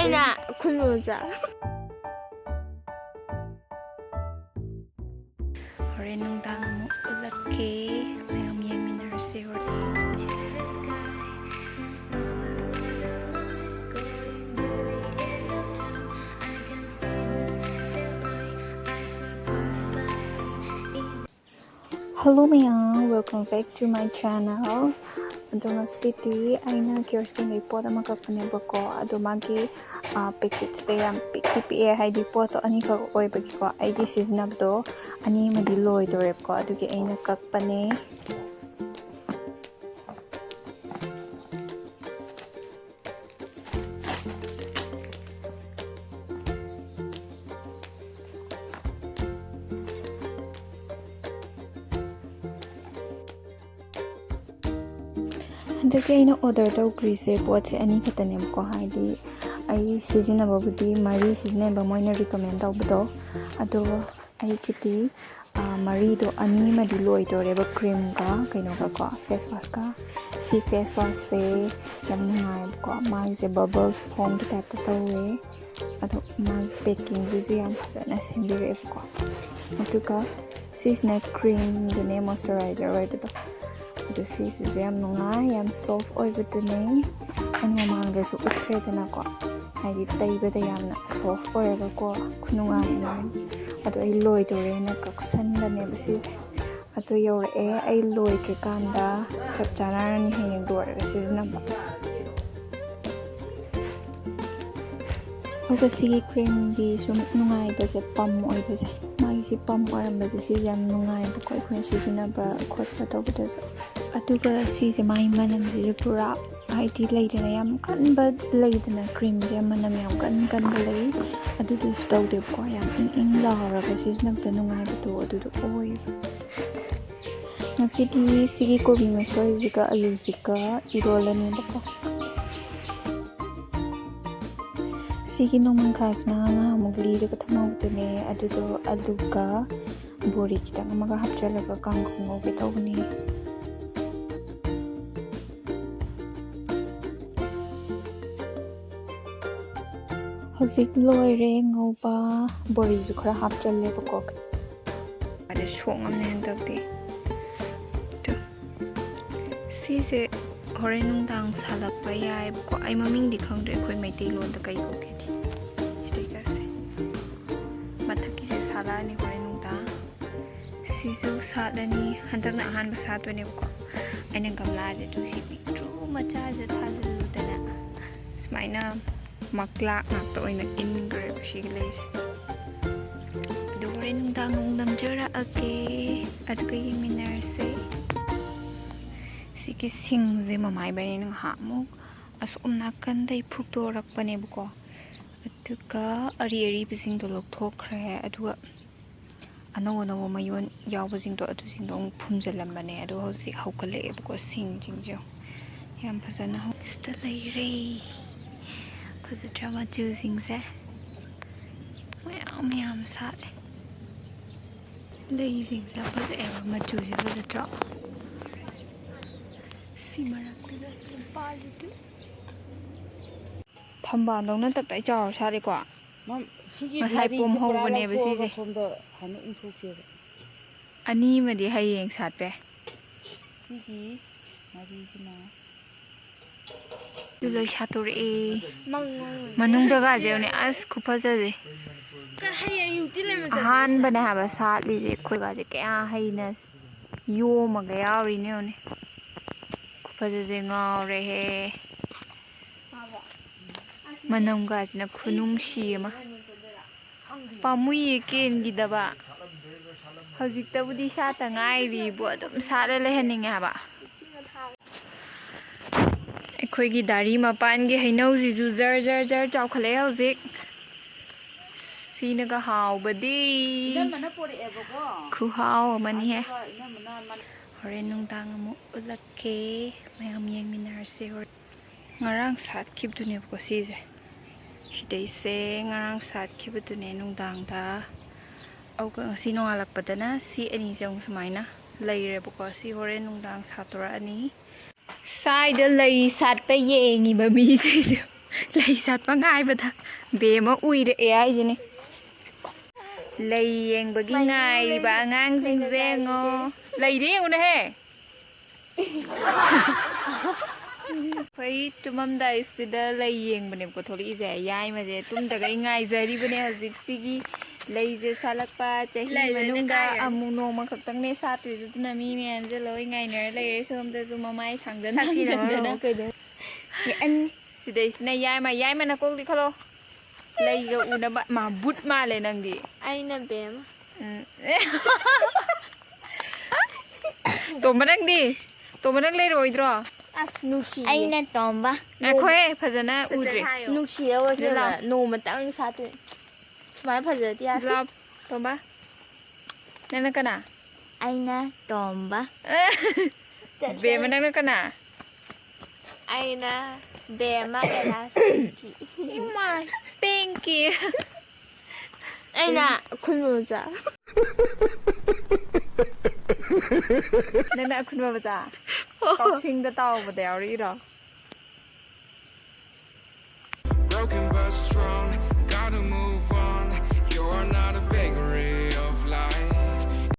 ꯑꯩꯅ ꯈꯨꯟꯃꯨꯖꯥ ꯍꯣꯔꯦꯟ ꯅꯨꯡꯗꯥꯡ ꯑꯃꯨꯛ ꯎꯠꯂꯛꯀꯦ ꯃꯌꯥꯝ ꯌꯦꯡꯃꯤꯟꯅꯔꯁꯦ Hello mayam, welcome back to my channel. Ado ngasiti aina curiosity may pot ama kakpanebako. Ado magi packet se yam pipi haidi pot ani ka oibagi ko. Aidi seasonabdo ani madi loy dorep ko. Adugi aina kakpane. Hantaki aina order tawkrise potse ani khatanebko haidi ai seasonabudi mari seasonaba moina recommend tawbado ado ai kiti mari do ani madi loi doreba cream ka kaino ka face wash ka si face wash se yam ngai ko mai se bubbles form ki type tawe ado mai packing ji yam phasana sembire ko atuka sisna cream dune moisturizer right do ado sis yam ngai yam soft oibadune ani mamanga su ukredana ko haidi taibada yamna soft oiraga ko khunungai ado ai loi dore na kaksanbane basise ado yore ai loi ke kanda chap chanarani heyeng dore basisna ba oga sigi cream di sum nungai base pam oi base magi si pam oram base si yam nungai ba koi khon sisina ba khot pa to bata sa atuga si se mai manam si pura haiti leidana yam kanba leidana cream je manam yam kan lei adu du stau de ko yam ing la raga sisna ta nungai ba to adu oi ngasiti sigi kobi masoi jika alu jika irolani ba ko sigi nomang khasna mugli de kathamawtune adudo aluga bori kitang amaga hapchalaga kangkong oge tawni hojik loire ngoba bori ju khara hapchalle bako ade songamne handakti to sise horen nungdang salakpa yai bako ai maming di khangdre khoi maitai lon da kai ko ke salani horen nungdang sisu salani handakna ahanba satwane bako aina gamla je tu hi pitru macha je thajudana smaina makla ngakta oina ingre basi leise adu horen nungdang namjara ake aduga yeminarse siki singje mamai bani nang hamu asum nakandai phuktorakpane bako aduga ari bising do lokthokre aduga ano mayon yawbasing do adu sing do phumjalambane adu hosi haukale bako sing jingjo yam phasana hosta leire phasatra machu singse mayam sale lei sing sa phasa machu si phasatra simarakta palitu thamba dongna taptai chaw sare ko masai pom hobane basise ani madi hayeng satpe sigi marisina duloi satore manung daga jeune as khupajade ahan bana haba satli je khoi ga je kya haina yo maga yauri ne one khupajade ngaure he manam ga jina khunung shi ma pamuye ken gidaba hojikta budi sata ngai ri bo adum sare lehaninge haba ekhoigi dari mapan gi hainau ji ju jar chawkhale hojik sinaga haubadi khu hau mani he horen nungdang amu ulakke mayam yengminarse ngarang sat khibdune ko sije shidai se ngarang sat khibdune nungdang da auga ngasi nongalakpadana si ani jong sumaina leire bako si horen nungdang satora ani side lei sat pe yengi ba mi si lei satpa ngai bada be ma uire e ai jini lei yeng bagi ngai ba ngang jing zengo lei de ngune he phai tumam dai sida lei yeng bane ko tholi je yai ma je tum daga ngai jari bane hajik sigi lei je salakpa chahi manungda amu no ma khaktang ne satri judna mi men je loi ngai ner lei som da ju mamai thangdan sakchi na kai de an sidai sina yai ma na ko li khalo lei ga una ba ma but ma le nang di aina bem to manang di to manang lei roi dro as nusi aina tomba na khoe phajana udre nusi wa se no matang sa tu mai phajati ya lap tomba nana kana aina tomba be manang kana aina be ma era ima pinky aina kunmuza nana kunwa baza tao sing da tao ba da ri ro Broken but strong, gotta move.